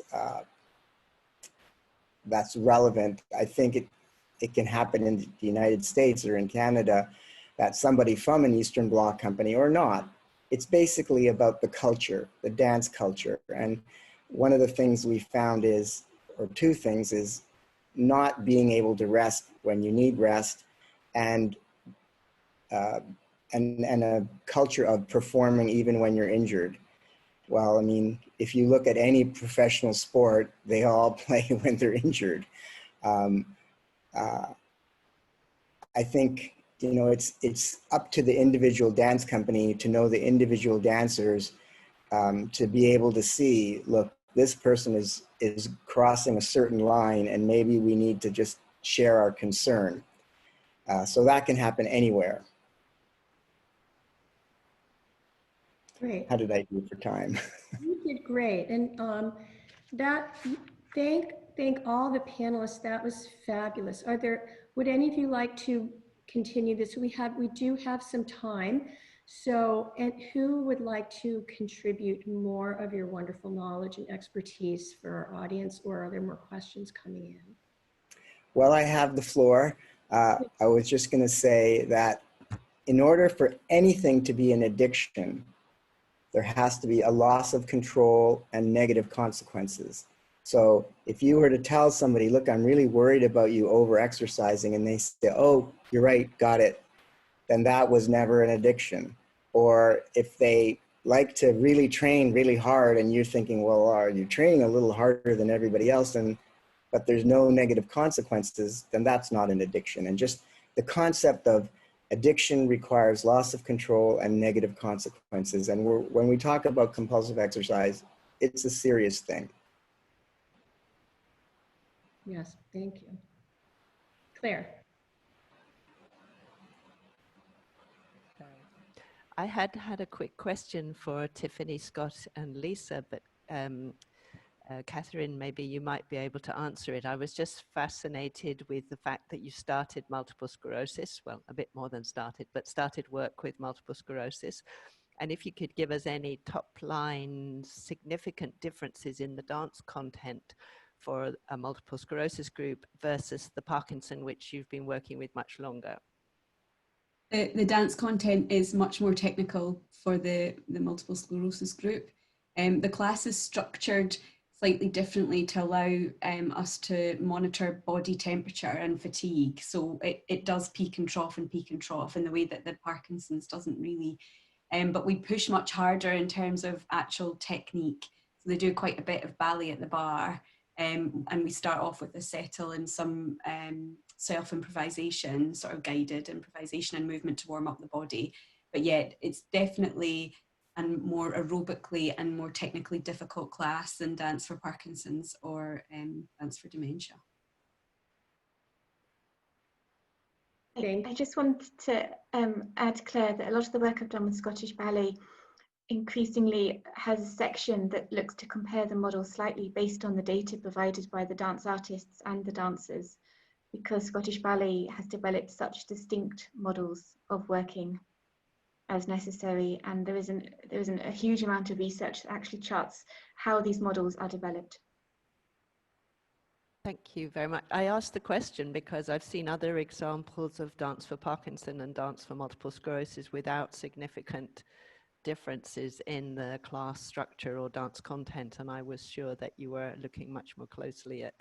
relevant. I think it can happen in the United States or in Canada, that somebody from an Eastern Bloc company or not. It's basically about the culture, the dance culture. And one of the things we found is, or two things, is not being able to rest when you need rest, and a culture of performing even when you're injured. Well, I mean, if you look at any professional sport, they all play when they're injured. I think, you know, it's up to the individual dance company to know the individual dancers, to be able to see, look, this person is crossing a certain line, and maybe we need to just share our concern. So that can happen anywhere. Great. How did I do for time? You did great. And thank all the panelists. That was fabulous. Would any of you like to continue this? We do have some time. So, and who would like to contribute more of your wonderful knowledge and expertise for our audience, or are there more questions coming in? Well, I have the floor. I was just going to say that in order for anything to be an addiction, there has to be a loss of control and negative consequences. So if you were to tell somebody, look, I'm really worried about you over-exercising, and they say, oh, you're right, got it, then that was never an addiction. Or if they like to really train really hard and you're thinking, well, are you training a little harder than everybody else, but there's no negative consequences, then that's not an addiction. And just the concept of addiction requires loss of control and negative consequences. And when we talk about compulsive exercise, it's a serious thing. Yes, thank you. Claire. I had a quick question for Tiffany, Scott, and Lisa, but Catherine, maybe you might be able to answer it. I was just fascinated with the fact that you started multiple sclerosis, well, a bit more than started, but started work with multiple sclerosis. And if you could give us any top line significant differences in the dance content for a multiple sclerosis group versus the Parkinson, which you've been working with much longer. The dance content is much more technical for the multiple sclerosis group. The class is structured slightly differently to allow us to monitor body temperature and fatigue. So it does peak and trough in the way that the Parkinson's doesn't really. But we push much harder in terms of actual technique. So they do quite a bit of ballet at the bar. And we start off with a settle and some self-improvisation, sort of guided improvisation and movement to warm up the body. But yet it's definitely a more aerobically and more technically difficult class than dance for Parkinson's or dance for dementia. I just wanted to add, Claire, that a lot of the work I've done with Scottish Ballet increasingly has a section that looks to compare the model slightly based on the data provided by the dance artists and the dancers, because Scottish Ballet has developed such distinct models of working as necessary, and there isn't a huge amount of research that actually charts how these models are developed. Thank you very much. I asked the question because I've seen other examples of dance for Parkinson and dance for multiple sclerosis without significant differences in the class structure or dance content, and I was sure that you were looking much more closely at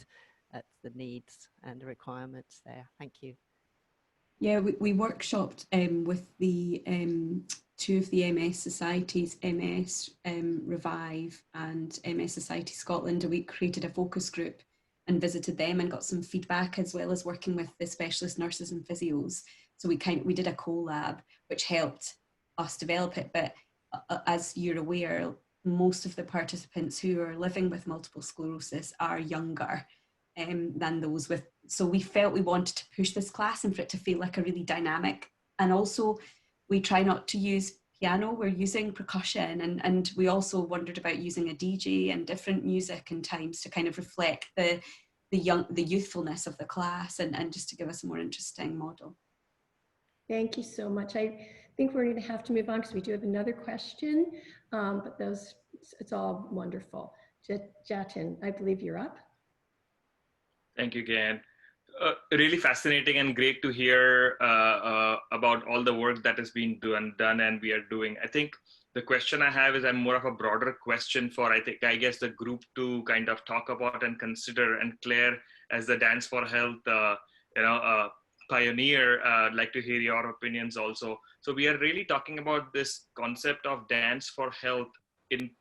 the needs and requirements there. Thank you. Yeah, we workshopped with the two of the MS societies, MS Revive and MS Society Scotland. We created a focus group and visited them and got some feedback, as well as working with the specialist nurses and physios. So we did a collab, which helped us develop it. But as you're aware, most of the participants who are living with multiple sclerosis are younger than those with. So we felt we wanted to push this class and for it to feel like a really dynamic. And also, we try not to use piano, we're using percussion, and we also wondered about using a DJ and different music and times to kind of reflect the youthfulness of the class and just to give us a more interesting model. Thank you so much. I think we're going to have to move on because we do have another question, but it's all wonderful. Jatin, I believe you're up. Thank you, Gayanne. Really fascinating and great to hear about all the work that has been done and we are doing. I think the question I have is more of a broader question for, I guess, the group to kind of talk about and consider. And Claire, as the Dance for Health, pioneer, I'd like to hear your opinions also. So we are really talking about this concept of dance for health in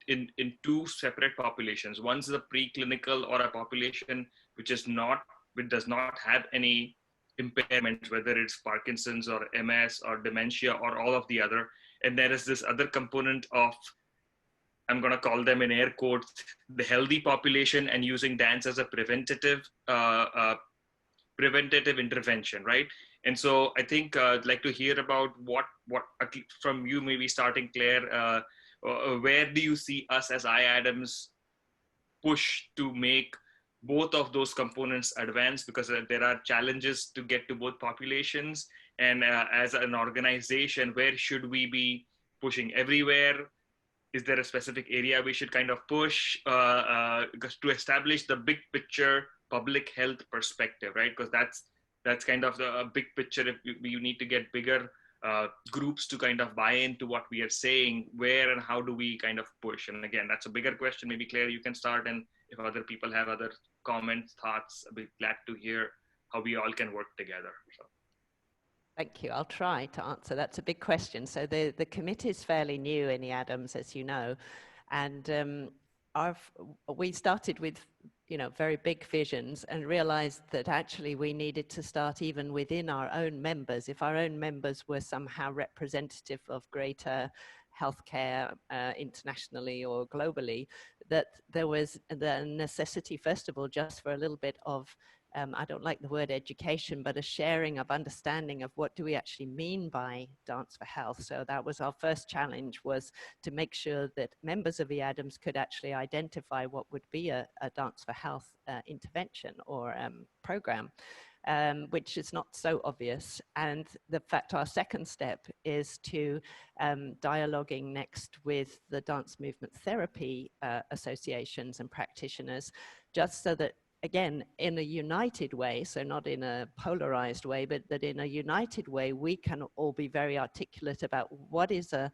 two separate populations. One's the preclinical, or a population which does not have any impairment, whether it's Parkinson's or MS or dementia or all of the other. And there is this other component of, I'm going to call them in air quotes, the healthy population, and using dance as a preventative intervention, right? And so I think I'd like to hear about what from you, maybe starting, Claire, where do you see us as IADMS push to make both of those components advance, because there are challenges to get to both populations. And as an organization, where should we be pushing? Everywhere? Is there a specific area we should kind of push because to establish the big picture public health perspective, right? Because that's kind of the big picture. If you need to get bigger groups to kind of buy into what we are saying, where and how do we kind of push? And again, that's a bigger question. Maybe Claire, you can start, and if other people have other comments, thoughts, I'd be glad to hear how we all can work together. So. Thank you. I'll try to answer. That's a big question. So the committee is fairly new in IADMS, as you know, and we started with very big visions and realized that actually we needed to start even within our own members. If our own members were somehow representative of greater healthcare internationally or globally, that there was the necessity, first of all, just for a little bit of I don't like the word education, but a sharing of understanding of what do we actually mean by Dance for Health. So that was our first challenge, was to make sure that members of IADMS could actually identify what would be a Dance for Health intervention or program, which is not so obvious. And the fact our second step is to dialoguing next with the dance movement therapy associations and practitioners, just so that, again, in a united way, so not in a polarized way, but that in a united way, we can all be very articulate about what is a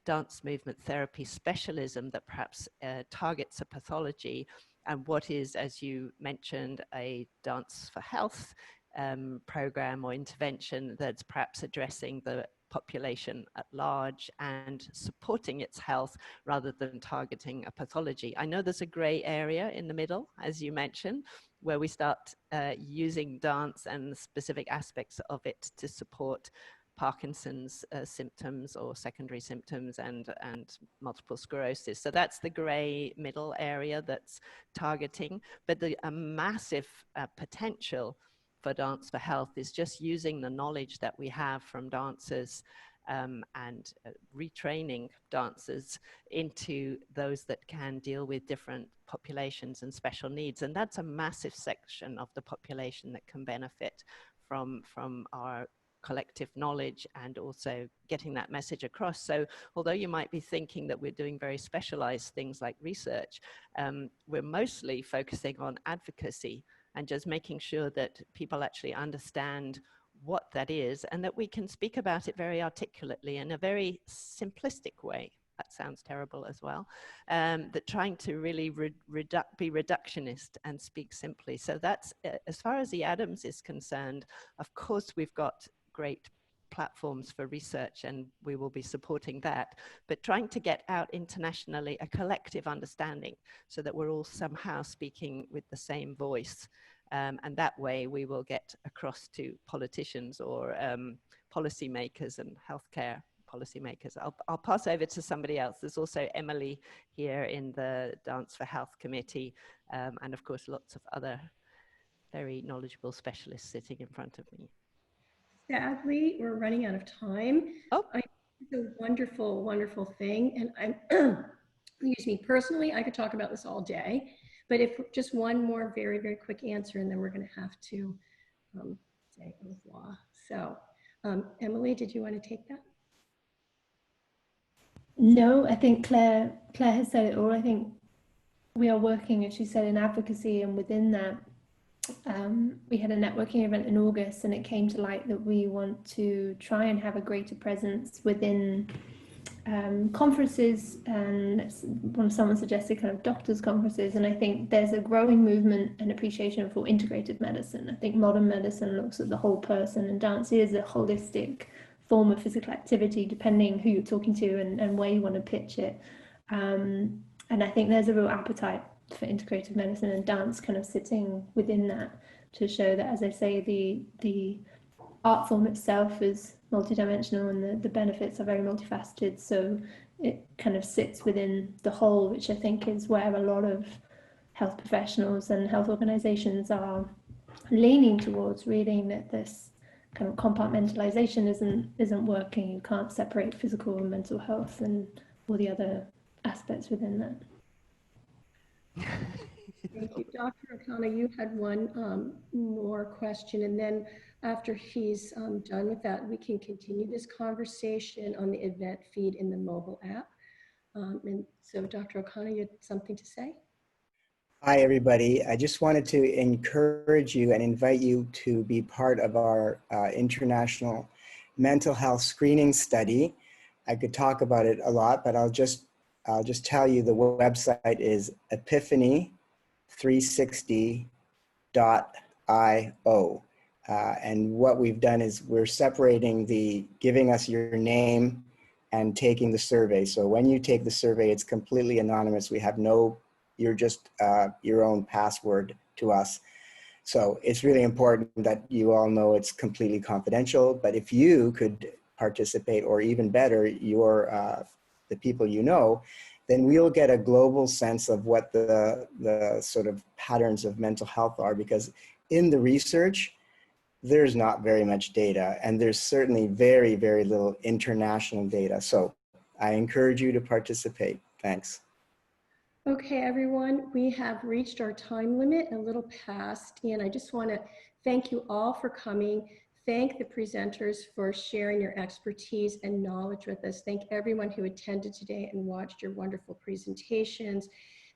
dance movement therapy specialism that perhaps targets a pathology, and what is, as you mentioned, a Dance for Health program or intervention that's perhaps addressing the population at large and supporting its health rather than targeting a pathology. I know there's a gray area in the middle, as you mentioned, where we start using dance and specific aspects of it to support Parkinson's symptoms or secondary symptoms and multiple sclerosis. So that's the gray middle area that's targeting, but a massive potential for Dance for Health is just using the knowledge that we have from dancers and retraining dancers into those that can deal with different populations and special needs. And that's a massive section of the population that can benefit from our collective knowledge and also getting that message across. So although you might be thinking that we're doing very specialized things like research, we're mostly focusing on advocacy and just making sure that people actually understand what that is and that we can speak about it very articulately in a very simplistic way. That sounds terrible as well, that trying to really be reductionist and speak simply. So that's, as far as the IADMS is concerned, of course we've got great platforms for research and we will be supporting that, but trying to get out internationally a collective understanding so that we're all somehow speaking with the same voice. And that way we will get across to politicians or policymakers and healthcare policymakers. I'll pass over to somebody else. There's also Emily here in the Dance for Health Committee, and of course lots of other very knowledgeable specialists sitting in front of me. Sadly, we're running out of time. Oh. It's a wonderful, wonderful thing. And I'm, excuse me, personally, I could talk about this all day, but if just one more very, very quick answer, and then we're going to have to say au revoir. So, Emily, did you want to take that? No, I think Claire has said it all. I think we are working, as she said, in advocacy, and within that, we had a networking event in August, and it came to light that we want to try and have a greater presence within conferences, and someone suggested kind of doctors' conferences, and I think there's a growing movement and appreciation for integrated medicine. I think modern medicine looks at the whole person, and dance is a holistic form of physical activity, depending who you're talking to and where you want to pitch it. And I think there's a real appetite for integrative medicine, and dance kind of sitting within that to show that, as I say, the art form itself is multidimensional and the benefits are very multifaceted. So it kind of sits within the whole, which I think is where a lot of health professionals and health organizations are leaning towards, reading that this kind of compartmentalization isn't working. You can't separate physical and mental health and all the other aspects within that. Thank you. Dr. O'Connor, you had one more question, and then after he's done with that, we can continue this conversation on the event feed in the mobile app. And so, Dr. O'Connor, you had something to say? Hi, everybody. I just wanted to encourage you and invite you to be part of our international mental health screening study. I could talk about it a lot, but I'll just tell you the website is epiphany360.io. And what we've done is we're separating giving us your name and taking the survey. So when you take the survey, it's completely anonymous. We have you're just your own password to us. So it's really important that you all know it's completely confidential, but if you could participate, or even better, the people you know, then we'll get a global sense of what the sort of patterns of mental health are, because in the research, there's not very much data, and there's certainly very, very little international data. So I encourage you to participate. Thanks. Okay, everyone, we have reached our time limit, a little past, and I just want to thank you all for coming. Thank the presenters for sharing your expertise and knowledge with us. Thank everyone who attended today and watched your wonderful presentations.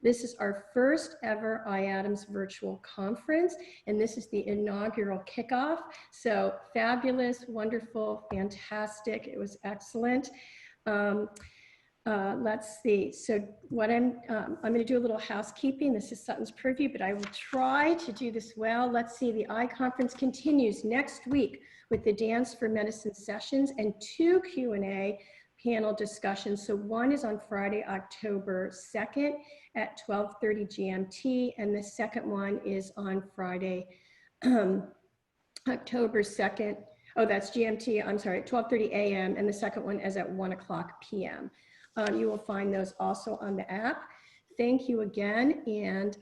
This is our first ever IADMS virtual conference, and this is the inaugural kickoff. So fabulous, wonderful, fantastic. It was excellent. Let's see. So what I'm going to do a little housekeeping. This is Sutton's purview, but I will try to do this well. Let's see. The iConference continues next week with the Dance for Medicine sessions and 2 Q&A panel discussions. So one is on Friday, October 2nd at 12:30 GMT, and the second one is on Friday, October 2nd. Oh, that's GMT. I'm sorry, 12:30 a.m. and the second one is at 1:00 p.m. You will find those also on the app. Thank you again, and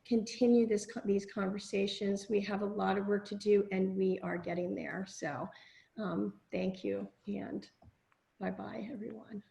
continue these conversations. We have a lot of work to do, and we are getting there. So thank you, and bye-bye, everyone.